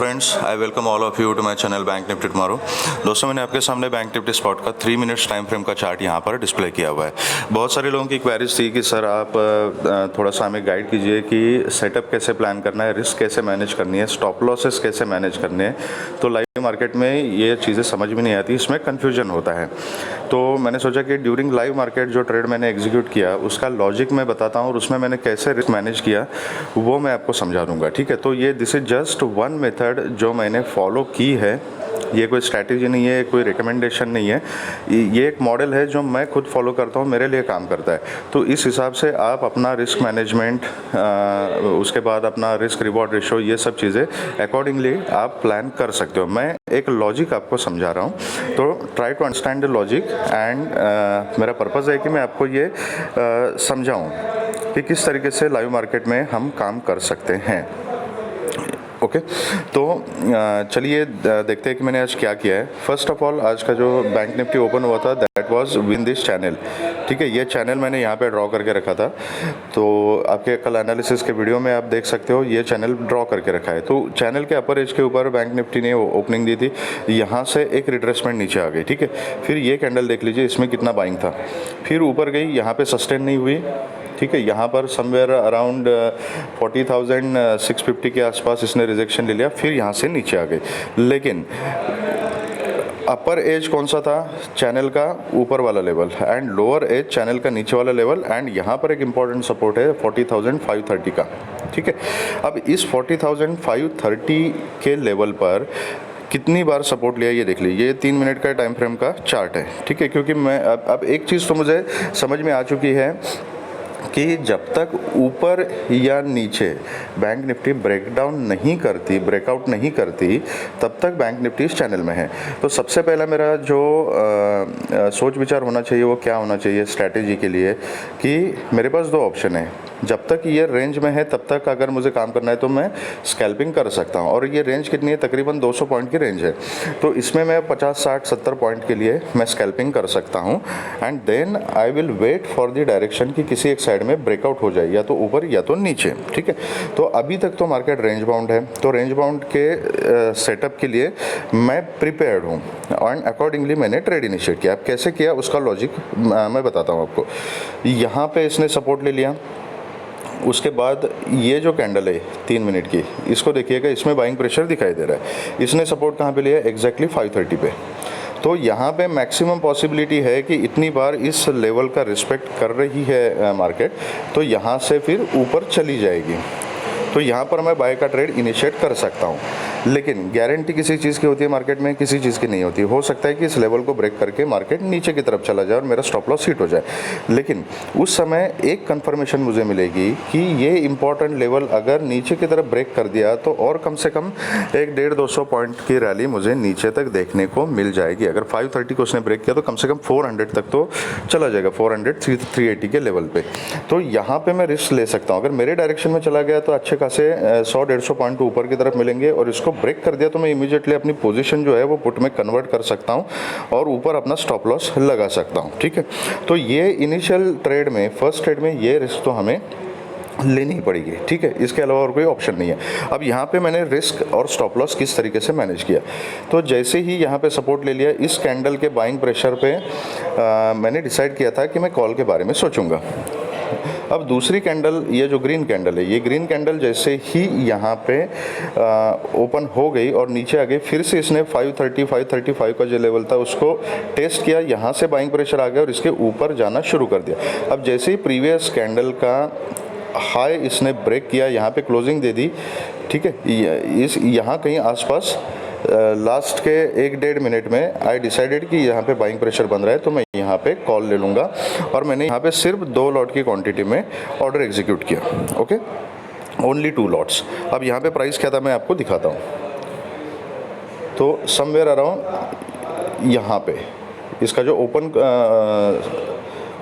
Friends, I welcome all of you to my channel bank Nifty tomorrow. दोस्तों, मैंने आपके सामने बैंक निफ्टी स्पॉट का 3 मिनट्स टाइम फ्रेम का चार्ट यहाँ पर डिस्प्ले किया हुआ है। बहुत सारे लोगों की क्वेरीज थी कि सर आप थोड़ा सा हमें गाइड कीजिए कि सेटअप कैसे प्लान करना है, रिस्क कैसे मैनेज करनी है, स्टॉप लॉसेस कैसे मैनेज करने हैं। तो लाइव मार्केट में ये चीज़ें समझ में नहीं आती, इसमें कन्फ्यूजन होता है। तो मैंने सोचा कि ड्यूरिंग लाइव मार्केट जो ट्रेड मैंने एग्जीक्यूट किया उसका लॉजिक मैं बताता हूँ और उसमें मैंने कैसे रिस्क मैनेज किया वो मैं आपको समझा दूंगा। ठीक है, तो ये this is just one method जो मैंने फॉलो की है। ये कोई स्ट्रैटेजी नहीं है, कोई रिकमेंडेशन नहीं है, ये एक मॉडल है जो मैं खुद फॉलो करता हूँ, मेरे लिए काम करता है। तो इस हिसाब से आप अपना रिस्क मैनेजमेंट, उसके बाद अपना रिस्क रिवॉर्ड रेशो, ये सब चीज़ें अकॉर्डिंगली आप प्लान कर सकते हो। मैं एक लॉजिक आपको समझा रहा हूँ, तो try to understand the logic and मेरा पर्पज़ है कि मैं आपको ये समझाऊँ कि किस तरीके से लाइव मार्केट में हम काम कर सकते हैं। ओके, तो चलिए देखते हैं कि मैंने आज क्या किया है। फर्स्ट ऑफ ऑल, आज का जो बैंक निफ्टी ओपन हुआ था that was win this channel. ठीक है, ये चैनल मैंने यहाँ पे ड्रॉ करके रखा था। तो आपके कल एनालिसिस के वीडियो में आप देख सकते हो, ये चैनल ड्रॉ करके रखा है। तो चैनल के अपर एज के ऊपर बैंक निफ्टी ने ओपनिंग दी थी, यहाँ से एक रिट्रेसमेंट नीचे आ गई। ठीक है, फिर ये कैंडल देख लीजिए, इसमें कितना बाइंग था, फिर ऊपर गई, यहाँ पे सस्टेन नहीं हुई। ठीक है, यहाँ पर समवेयर अराउंड 40,650 के आसपास इसने रिजेक्शन ले लिया, फिर यहाँ से नीचे आ गई। लेकिन अपर एज कौन सा था? चैनल का ऊपर वाला level, and lower edge channel का नीचे वाला लेवल, एंड यहाँ पर एक इम्पॉर्टेंट सपोर्ट है 40,530 का। ठीक है, अब इस 40,530 के लेवल पर कितनी बार सपोर्ट लिया ये देख लीजिए। ये 3 मिनट का टाइम फ्रेम का चार्ट है। ठीक है, क्योंकि मैं अब एक चीज़ तो मुझे समझ में आ चुकी है कि जब तक ऊपर या नीचे बैंक निफ्टी ब्रेकडाउन नहीं करती, ब्रेकआउट नहीं करती, तब तक बैंक निफ्टी इस चैनल में है। तो सबसे पहला मेरा जो सोच विचार होना चाहिए वो क्या होना चाहिए स्ट्रैटेजी के लिए, कि मेरे पास 2 ऑप्शन है। जब तक ये रेंज में है तब तक अगर मुझे काम करना है तो मैं स्कैल्पिंग कर सकता हूँ, और ये रेंज कितनी है? तकरीबन 200 पॉइंट की रेंज है। तो इसमें मैं 50, 60, 70 पॉइंट के लिए मैं स्कैल्पिंग कर सकता हूँ, and then I will wait for the direction कि किसी एक साइड में ब्रेकआउट हो जाए, या तो ऊपर या तो नीचे। ठीक है, तो अभी तक तो मार्केट रेंज बाउंड है, तो रेंज बाउंड के सेटअप के लिए मैं प्रिपेयर्ड हूँ, एंड अकॉर्डिंगली मैंने ट्रेड इनिशिएट किया। अब कैसे किया उसका लॉजिक मैं बताता हूँ आपको। यहाँ पे इसने सपोर्ट ले लिया, उसके बाद ये जो कैंडल है 3 मिनट की, इसको देखिएगा, इसमें बाइंग प्रेशर दिखाई दे रहा है। इसने सपोर्ट कहाँ पे लिया? एग्जैक्टली 530 पे। तो यहाँ पे मैक्सिमम पॉसिबिलिटी है कि इतनी बार इस लेवल का रिस्पेक्ट कर रही है मार्केट, तो यहाँ से फिर ऊपर चली जाएगी। तो यहाँ पर मैं बाय का ट्रेड इनिशिएट कर सकता हूँ। लेकिन गारंटी किसी चीज़ की होती है मार्केट में, किसी चीज़ की नहीं होती। हो सकता है कि इस लेवल को ब्रेक करके मार्केट नीचे की तरफ चला जाए और मेरा स्टॉप लॉस हिट हो जाए। लेकिन उस समय एक कंफर्मेशन मुझे मिलेगी कि ये इंपॉर्टेंट लेवल अगर नीचे की तरफ ब्रेक कर दिया तो और कम से कम 100-150 पॉइंट की रैली मुझे नीचे तक देखने को मिल जाएगी। अगर 530 को उसने ब्रेक किया तो कम से कम 400 तक तो चला जाएगा, 400, 380 के लेवल पे। तो यहाँ पे मैं रिस्क ले सकता हूँ। अगर मेरे डायरेक्शन में चला गया तो अच्छे खासे 100-150 पॉइंट ऊपर की तरफ मिलेंगे, और इसको ब्रेक कर दिया तो मैं इमीडिएटली अपनी पोजीशन जो है वो पुट में कन्वर्ट कर सकता हूं और ऊपर अपना स्टॉप लॉस लगा सकता हूं। ठीक है, तो ये इनिशियल ट्रेड में, फर्स्ट ट्रेड में ये रिस्क तो हमें लेनी पड़ेगी। ठीक है, इसके अलावा और कोई ऑप्शन नहीं है। अब यहाँ पे मैंने रिस्क और स्टॉप लॉस किस तरीके से मैनेज किया, तो जैसे ही यहाँ पे सपोर्ट ले लिया, इस कैंडल के बाइंग प्रेशर पे मैंने डिसाइड किया था कि मैं कॉल के बारे में सोचूंगा। अब दूसरी कैंडल, ये जो ग्रीन कैंडल है, ये ग्रीन कैंडल जैसे ही यहाँ पे ओपन हो गई और नीचे आ गई, फिर से इसने 530, 535 का जो लेवल था उसको टेस्ट किया, यहाँ से बाइंग प्रेशर आ गया और इसके ऊपर जाना शुरू कर दिया। अब जैसे ही प्रीवियस कैंडल का हाई इसने ब्रेक किया, यहाँ पे क्लोजिंग दे दी। ठीक है, इस यहाँ कहीं आसपास लास्ट के 1-1.5 मिनट में आई डिसाइडेड कि यहाँ पे बाइंग प्रेशर बन रहा है, तो मैं यहाँ पे कॉल ले लूँगा, और मैंने यहाँ पे सिर्फ 2 लॉट की क्वांटिटी में ऑर्डर एग्जीक्यूट किया। Okay, only 2 lots. अब यहाँ पे प्राइस क्या था मैं आपको दिखाता हूँ। तो समवेयर अराउंड यहाँ पे इसका जो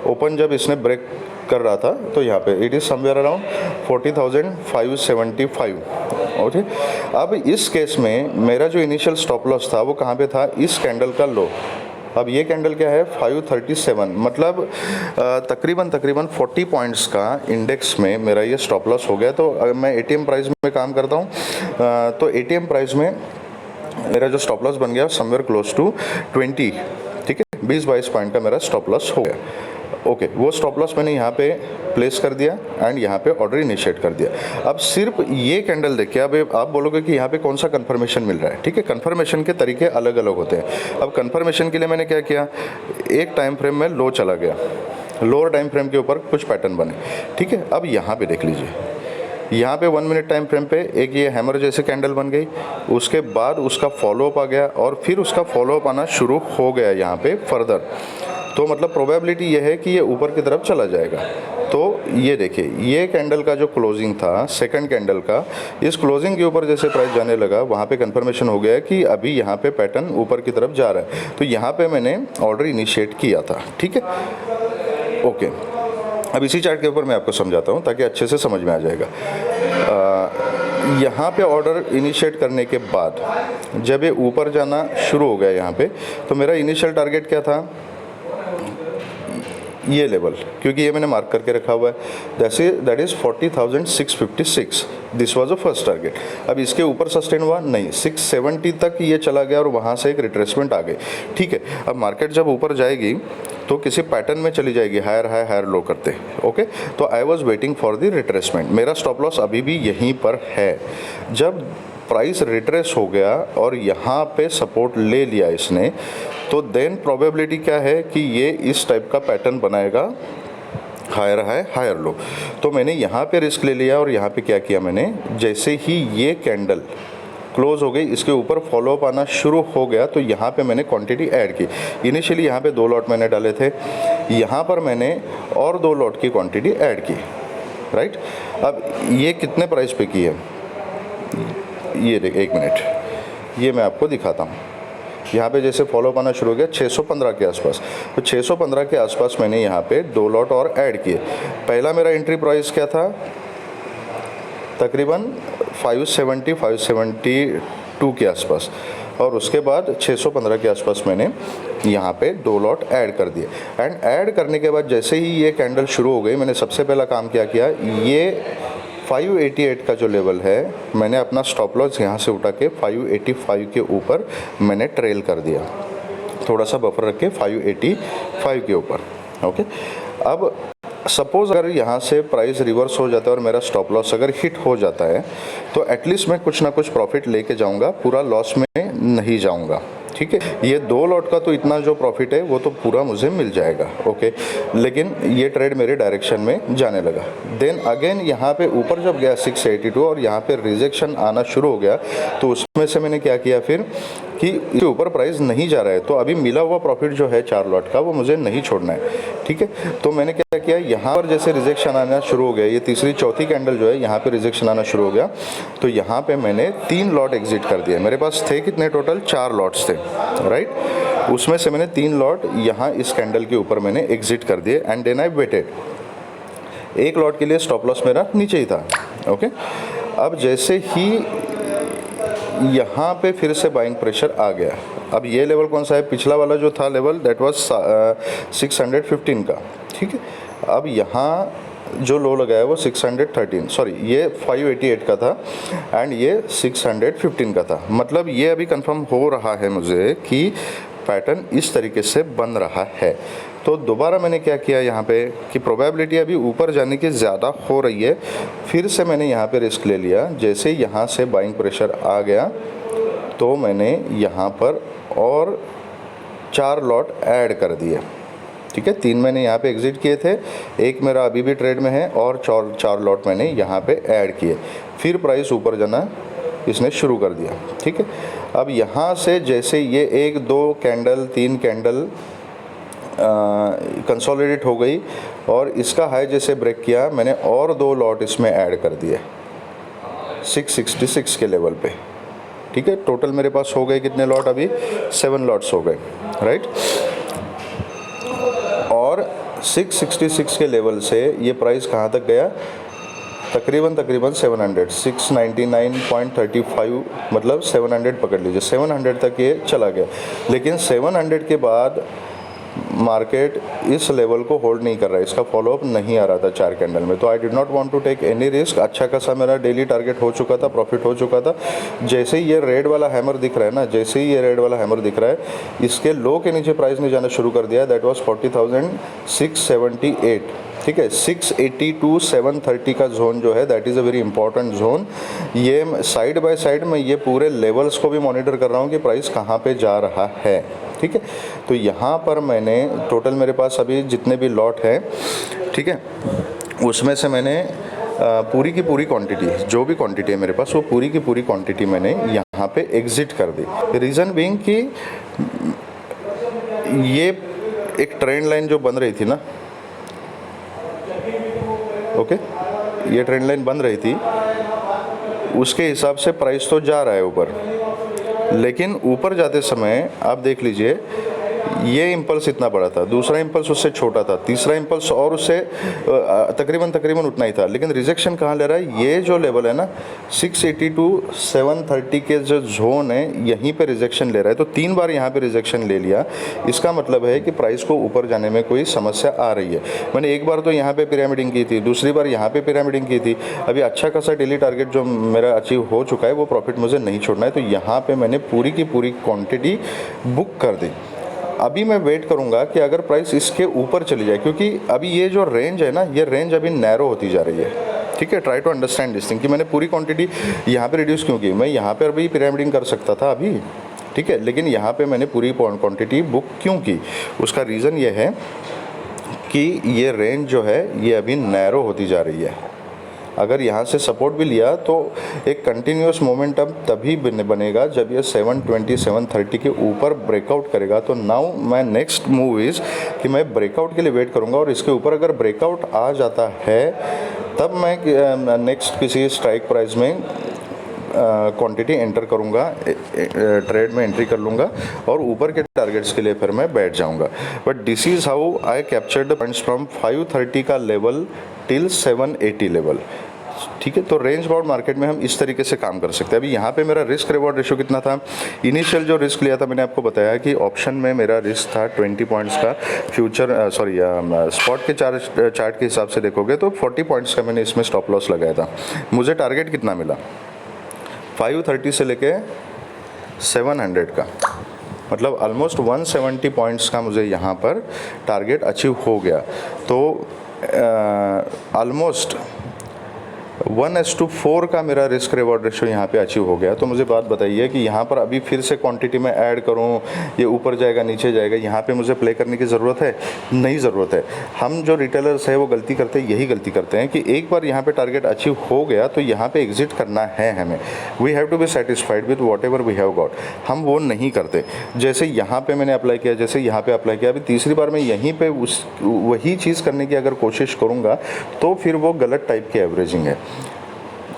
ओपन जब इसने ब्रेक कर रहा था तो यहाँ पे it is somewhere around 40,575। Okay, अब इस केस में मेरा जो इनिशियल स्टॉप लॉस था वो कहाँ पे था? इस कैंडल का लो। अब ये कैंडल क्या है 537, मतलब तकरीबन 40 पॉइंट्स का इंडेक्स में मेरा ये स्टॉप लॉस हो गया। तो अगर मैं एटीएम प्राइस में काम करता हूँ तो एटीएम प्राइस में मेरा जो स्टॉप लॉस बन गया समवेयर क्लोज टू 20, ठीक है, 20-22 पॉइंट का मेरा स्टॉप लॉस हो गया। ओके, वो स्टॉप लॉस मैंने यहाँ पे प्लेस कर दिया एंड यहाँ पे ऑर्डर इनिशिएट कर दिया। अब सिर्फ ये कैंडल देख के अब आप बोलोगे कि यहाँ पे कौन सा कंफर्मेशन मिल रहा है, ठीक है, कंफर्मेशन के तरीके अलग अलग होते हैं। अब कंफर्मेशन के लिए मैंने क्या किया, एक टाइम फ्रेम में लो चला गया, लोअर टाइम फ्रेम के ऊपर कुछ पैटर्न बने, ठीक है। अब यहाँ पे देख लीजिए, यहाँ पे 1 मिनट टाइम फ्रेम पे एक ये हैमर जैसे कैंडल बन गई, उसके बाद उसका फॉलोअप आ गया और फिर उसका फॉलोअप आना शुरू हो गया यहाँ पे फर्दर। तो मतलब प्रोबेबिलिटी ये है कि ये ऊपर की तरफ चला जाएगा। तो ये देखिए, ये कैंडल का जो क्लोजिंग था सेकंड कैंडल का, इस क्लोजिंग के ऊपर जैसे प्राइस जाने लगा वहाँ पे कंफर्मेशन हो गया कि अभी यहाँ पे पैटर्न ऊपर की तरफ जा रहा है। तो यहाँ पे मैंने ऑर्डर इनिशिएट किया था, ठीक है। ओके, अब इसी चार्ट के ऊपर मैं आपको समझाता हूँ ताकि अच्छे से समझ में आ जाएगा। यहाँ पे ऑर्डर इनिशिएट करने के बाद जब ये ऊपर जाना शुरू हो गया यहाँ पे, तो मेरा इनिशियल टारगेट क्या था, ये लेवल, क्योंकि ये मैंने मार्क करके रखा हुआ है, that is 40,656, this was the first target. अब इसके ऊपर सस्टेन हुआ नहीं, 670 तक ये चला गया और वहाँ से एक रिट्रेसमेंट आ गई, ठीक है। अब मार्केट जब ऊपर जाएगी तो किसी पैटर्न में चली जाएगी, हायर हाई हायर लो करते, ओके। तो I was waiting for the retracement, मेरा स्टॉप लॉस अभी भी यहीं पर है। जब प्राइस रिट्रेस हो गया और यहाँ पे सपोर्ट ले लिया इसने, तो देन प्रोबेबिलिटी क्या है कि ये इस टाइप का पैटर्न बनाएगा, हायर हाई हायर लो। तो मैंने यहाँ पे रिस्क ले लिया और यहाँ पे क्या किया मैंने, जैसे ही ये कैंडल क्लोज हो गई, इसके ऊपर फॉलोअप आना शुरू हो गया, तो यहाँ पे मैंने क्वांटिटी ऐड की। इनिशियली यहाँ पे 2 लॉट मैंने डाले थे, यहाँ पर मैंने और 2 लॉट की क्वांटिटी ऐड की, राइट। अब ये कितने प्राइस पे की है, ये देख, 1 मिनट, ये मैं आपको दिखाता हूँ। यहाँ पे जैसे फॉलो पाना शुरू हो गया 615 के आसपास, तो 615 के आसपास मैंने यहाँ पे 2 लॉट और ऐड किए। पहला मेरा एंट्री प्राइस क्या था, तकरीबन 572 के आसपास, और उसके बाद 615 के आसपास मैंने यहाँ पे 2 लॉट ऐड कर दिए। एंड ऐड करने के बाद जैसे ही ये कैंडल शुरू हो गई, मैंने सबसे पहला काम क्या किया, ये 588 का जो लेवल है, मैंने अपना स्टॉप लॉस यहाँ से उठा के 585 के ऊपर मैंने ट्रेल कर दिया, थोड़ा सा बफर रख के 585 के ऊपर, ओके। अब सपोज़ अगर यहाँ से प्राइस रिवर्स हो जाता है और मेरा स्टॉप लॉस अगर हिट हो जाता है, तो एटलीस्ट मैं कुछ ना कुछ प्रॉफिट लेके जाऊँगा, पूरा लॉस में नहीं जाऊँगा, ठीक है। ये 2 लॉट का तो इतना जो प्रॉफिट है वो तो पूरा मुझे मिल जाएगा, ओके। लेकिन ये ट्रेड मेरे डायरेक्शन में जाने लगा। देन अगेन यहाँ पे ऊपर जब गया 682 और यहाँ पे रिजेक्शन आना शुरू हो गया, तो उसमें से मैंने क्या किया फिर कि इसके ऊपर प्राइस नहीं जा रहा है, तो अभी मिला हुआ प्रॉफिट जो है 4 लॉट का वो मुझे नहीं छोड़ना है, ठीक है। तो मैंने क्या किया, यहाँ पर जैसे रिजेक्शन आना शुरू हो गया, ये तीसरी चौथी कैंडल जो है यहाँ पे रिजेक्शन आना शुरू हो गया, तो यहाँ पे मैंने 3 लॉट एग्जिट कर दिया। मेरे पास थे कितने टोटल, 4 लॉट्स थे, राइट। उसमें से मैंने 3 लॉट यहाँ इस कैंडल के ऊपर मैंने एग्जिट कर दिए and then I waited. 1 lot के लिए स्टॉप लॉस मेरा नीचे ही था, ओके। अब जैसे ही यहाँ पे फिर से बाइंग प्रेशर आ गया, अब ये लेवल कौन सा है, पिछला वाला जो था लेवल दैट वाज 615 का, ठीक है। अब यहाँ जो लो लगाया वो 613, सॉरी ये 588 का था एंड ये 615 का था। मतलब ये अभी कंफर्म हो रहा है मुझे कि पैटर्न इस तरीके से बन रहा है। तो दोबारा मैंने क्या किया यहाँ पे कि प्रोबेबिलिटी अभी ऊपर जाने की ज़्यादा हो रही है, फिर से मैंने यहाँ पे रिस्क ले लिया। जैसे यहाँ से बाइंग प्रेशर आ गया तो मैंने यहाँ पर और 4 लॉट ऐड कर दिए, ठीक है। 3 मैंने यहाँ पे एग्जिट किए थे, 1 मेरा अभी भी ट्रेड में है और 4 लॉट मैंने यहाँ पे ऐड किए। फिर प्राइस ऊपर जाना इसने शुरू कर दिया, ठीक है। अब यहाँ से जैसे ये 1 2 कैंडल 3 कैंडल कंसोलिडेट हो गई और इसका हाई जैसे ब्रेक किया, मैंने और 2 लॉट इसमें ऐड कर दिए 666 के लेवल पे, ठीक है। टोटल मेरे पास हो गए कितने लॉट, अभी 7 लॉट्स हो गए, राइट। और 666 के लेवल से ये प्राइस कहाँ तक गया, तकरीबन 700, 699.35 मतलब 700 पकड़ लीजिए, 700 तक ये चला गया। लेकिन 700 के बाद मार्केट इस लेवल को होल्ड नहीं कर रहा है, इसका फॉलोअप नहीं आ रहा था 4 कैंडल में। तो I did not want to take any risk. अच्छा खासा मेरा डेली टारगेट हो चुका था, प्रॉफिट हो चुका था। जैसे ही ये रेड वाला हैमर दिख रहा है ना, जैसे ही ये रेड वाला हैमर दिख रहा है, इसके लो के नीचे प्राइस ने जाना शुरू कर दिया। That was 40,678। ठीक है, 680 टू 730 का जोन जो है that is a very important zone. ये साइड बाय साइड मैं ये पूरे लेवल्स को भी मॉनिटर कर रहा हूँ कि प्राइस कहाँ पे जा रहा है। ठीक है, तो यहाँ पर मैंने टोटल मेरे पास अभी जितने भी लॉट है, ठीक है, उसमें से मैंने पूरी की पूरी क्वांटिटी, जो भी क्वांटिटी है मेरे पास, वो पूरी की पूरी क्वांटिटी मैंने यहाँ पे एग्जिट कर दी। रीज़न बीइंग कि ये एक ट्रेंड लाइन जो बन रही थी ना, ओके, ये ट्रेंड लाइन बन रही थी, उसके हिसाब से प्राइस तो जा रहा है ऊपर, लेकिन ऊपर जाते समय आप देख लीजिए ये इम्पल्स इतना बड़ा था, दूसरा इम्पल्स उससे छोटा था, तीसरा इम्पल्स और उससे तकरीबन उतना ही था। लेकिन रिजेक्शन कहाँ ले रहा है, ये जो लेवल है ना 680 टू 730 के जो जोन है, यहीं पे रिजेक्शन ले रहा है। तो 3 बार यहाँ पे रिजेक्शन ले लिया, इसका मतलब है कि प्राइस को ऊपर जाने में कोई समस्या आ रही है। मैंने एक बार तो यहाँ पे पिरामिडिंग की थी, दूसरी बार यहाँ पे पिरामिडिंग की थी। अभी अच्छा खासा डेली टारगेट जो मेरा अचीव हो चुका है, वो प्रॉफिट मुझे नहीं छोड़ना है। तो यहाँ पर मैंने पूरी की पूरी क्वान्टिटी बुक कर दी। अभी मैं वेट करूंगा कि अगर प्राइस इसके ऊपर चली जाए, क्योंकि अभी ये जो रेंज है ना, ये रेंज अभी नैरो होती जा रही है। ठीक है, try to understand this thing कि मैंने पूरी क्वांटिटी यहाँ पे रिड्यूस क्यों की। मैं यहाँ पे अभी पिरामिडिंग कर सकता था अभी, ठीक है, लेकिन यहाँ पे मैंने पूरी क्वांटिटी बुक क्यों की, उसका रीज़न ये है कि ये रेंज जो है ये अभी नैरो होती जा रही है। अगर यहाँ से सपोर्ट भी लिया तो एक कंटिन्यूस मोमेंटम तभी बनेगा जब ये 720 730 के ऊपर ब्रेकआउट करेगा। तो now my next move is कि मैं ब्रेकआउट के लिए वेट करूँगा, और इसके ऊपर अगर ब्रेकआउट आ जाता है तब मैं नेक्स्ट किसी स्ट्राइक प्राइस में क्वांटिटी एंटर करूँगा, ट्रेड में एंट्री कर लूँगा और ऊपर के टारगेट्स के लिए फिर मैं बैठ जाऊँगा। But this is how I captured the points from 530 का लेवल टिल 780 लेवल। ठीक है, तो रेंज बाउंड मार्केट में हम इस तरीके से काम कर सकते हैं। अभी यहाँ पे मेरा रिस्क रिवॉर्ड रेशियो कितना था, इनिशियल जो रिस्क लिया था मैंने आपको बताया कि ऑप्शन में मेरा रिस्क था 20 पॉइंट्स का, फ्यूचर स्पॉट के चार्ट के हिसाब से देखोगे तो 40 पॉइंट्स का मैंने इसमें स्टॉप लॉस लगाया था। मुझे टारगेट कितना मिला, 530 से लेके 700 का, मतलब ऑलमोस्ट 170 पॉइंट्स का मुझे यहाँ पर टारगेट अचीव हो गया। तो ऑलमोस्ट 1:4 का मेरा रिस्क रिवॉर्ड रेशियो यहाँ पे अचीव हो गया। तो मुझे बात बताइए कि यहाँ पर अभी फिर से क्वांटिटी में ऐड करूँ, ये ऊपर जाएगा नीचे जाएगा, यहाँ पे मुझे प्ले करने की ज़रूरत है? नहीं ज़रूरत है। हम जो रिटेलर्स है वो गलती करते हैं, यही गलती करते हैं कि एक बार यहाँ पे टारगेट अचीव हो गया तो यहाँ पे एग्जिट करना है हमें। We have to be satisfied with whatever we have got. हम वो नहीं करते। जैसे यहाँ पे मैंने अप्लाई किया, जैसे यहाँ पे अप्लाई किया, अभी तीसरी बार मैं यहीं पे वही चीज़ करने की अगर कोशिश करूँगा तो फिर वो गलत टाइप की एवरेजिंग है।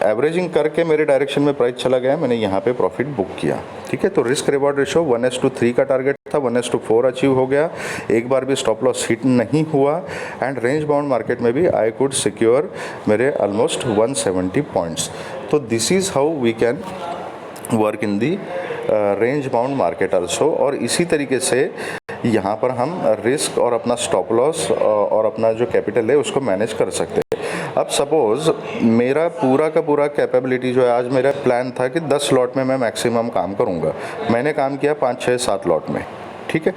एवरेजिंग करके मेरे डायरेक्शन में प्राइस चला गया, मैंने यहाँ पे प्रॉफिट बुक किया। ठीक है, तो रिस्क रिवॉर्ड रेशियो 1:3 का टारगेट था, 1:4 अचीव हो गया, एक बार भी स्टॉप लॉस हिट नहीं हुआ, एंड रेंज बाउंड मार्केट में भी आई कुड सिक्योर मेरे ऑलमोस्ट 170 पॉइंट्स। तो this is how we can work in the range bound market also. और इसी तरीके से यहाँ पर हम रिस्क और अपना स्टॉप लॉस और अपना जो कैपिटल है उसको मैनेज कर सकते हैं। अब सपोज़ मेरा पूरा का पूरा कैपेबिलिटी जो है, आज मेरा प्लान था कि 10 लॉट में मैं मैक्सिमम काम करूँगा, मैंने काम किया 5 6 7 लॉट में। ठीक है,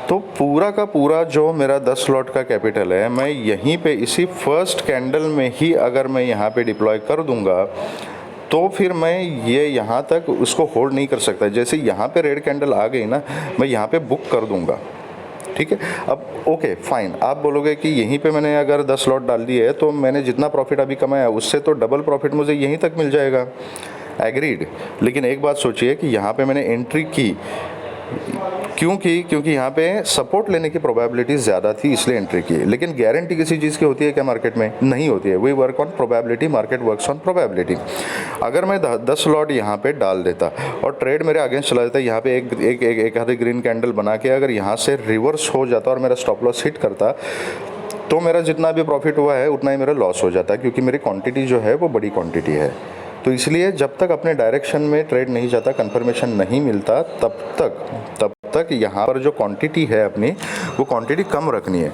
तो पूरा का पूरा जो मेरा 10 लॉट का कैपिटल है, मैं यहीं पे इसी फर्स्ट कैंडल में ही अगर मैं यहाँ पे डिप्लॉय कर दूँगा तो फिर मैं ये यहाँ तक उसको होल्ड नहीं कर सकता। जैसे यहाँ पे रेड कैंडल आ गई ना, मैं यहाँ पे बुक कर दूँगा। ठीक है, अब ओके फाइन, आप बोलोगे कि यहीं पे मैंने अगर 10 लॉट डाल दिए है तो मैंने जितना प्रॉफिट अभी कमाया उससे तो डबल प्रॉफिट मुझे यहीं तक मिल जाएगा। एग्रीड, लेकिन एक बात सोचिए कि यहाँ पे मैंने एंट्री की क्योंकि यहाँ पे सपोर्ट लेने की प्रोबेबिलिटी ज़्यादा थी, इसलिए एंट्री की। लेकिन गारंटी किसी चीज़ की होती है क्या मार्केट में? नहीं होती है। We work on probability, market works on probability. अगर मैं 10 लॉट यहाँ पे डाल देता और ट्रेड मेरे अगेंस्ट चला जाता, यहाँ पे एक आधे ग्रीन कैंडल बना के अगर यहाँ से रिवर्स हो जाता और मेरा स्टॉप लॉस हिट करता, तो मेरा जितना भी प्रॉफिट हुआ है उतना ही मेरा लॉस हो जाता है, क्योंकि मेरी क्वांटिटी जो है वो बड़ी क्वांटिटी है। तो इसलिए जब तक अपने डायरेक्शन में ट्रेड नहीं जाता, कंफर्मेशन नहीं मिलता, तब तक यहाँ पर जो क्वांटिटी है अपनी, वो क्वांटिटी कम रखनी है।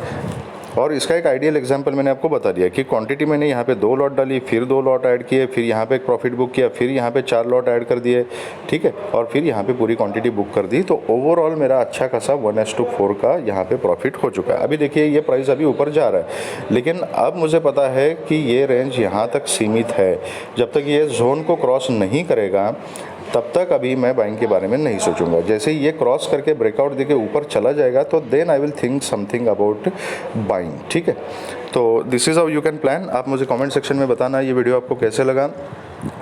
और इसका एक आइडियल एग्जांपल मैंने आपको बता दिया कि क्वांटिटी मैंने यहाँ पे 2 लॉट डाली, फिर 2 लॉट ऐड किए, फिर यहाँ पे एक प्रॉफिट बुक किया, फिर यहाँ पे 4 लॉट ऐड कर दिए, ठीक है, और फिर यहाँ पे पूरी क्वांटिटी बुक कर दी। तो ओवरऑल मेरा अच्छा खासा 1:4 का यहाँ पे प्रॉफिट हो चुका है। अभी देखिए ये प्राइस अभी ऊपर जा रहा है, लेकिन अब मुझे पता है कि ये रेंज यहाँ तक सीमित है। जब तक ये जोन को क्रॉस नहीं करेगा तब तक अभी मैं बाइंग के बारे में नहीं सोचूंगा। जैसे ही ये क्रॉस करके ब्रेकआउट देके ऊपर चला जाएगा तो then I will think something about buying, ठीक है। तो this is how you can plan. आप मुझे कमेंट सेक्शन में बताना ये वीडियो आपको कैसे लगा।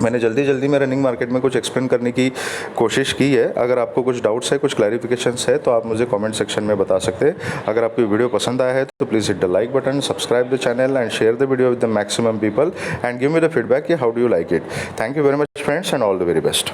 मैंने जल्दी में रनिंग मार्केट में कुछ एक्सप्लेन करने की कोशिश की है। अगर आपको कुछ डाउट्स है, कुछ क्लैरिफिकेशंस है, तो आप मुझे कमेंट सेक्शन में बता सकते हैं। अगर आपको वीडियो पसंद आया है तो please hit the like button, subscribe the channel and share the video with the maximum people and give me the feedback कि how do you like it. Thank you very much friends and all the very best.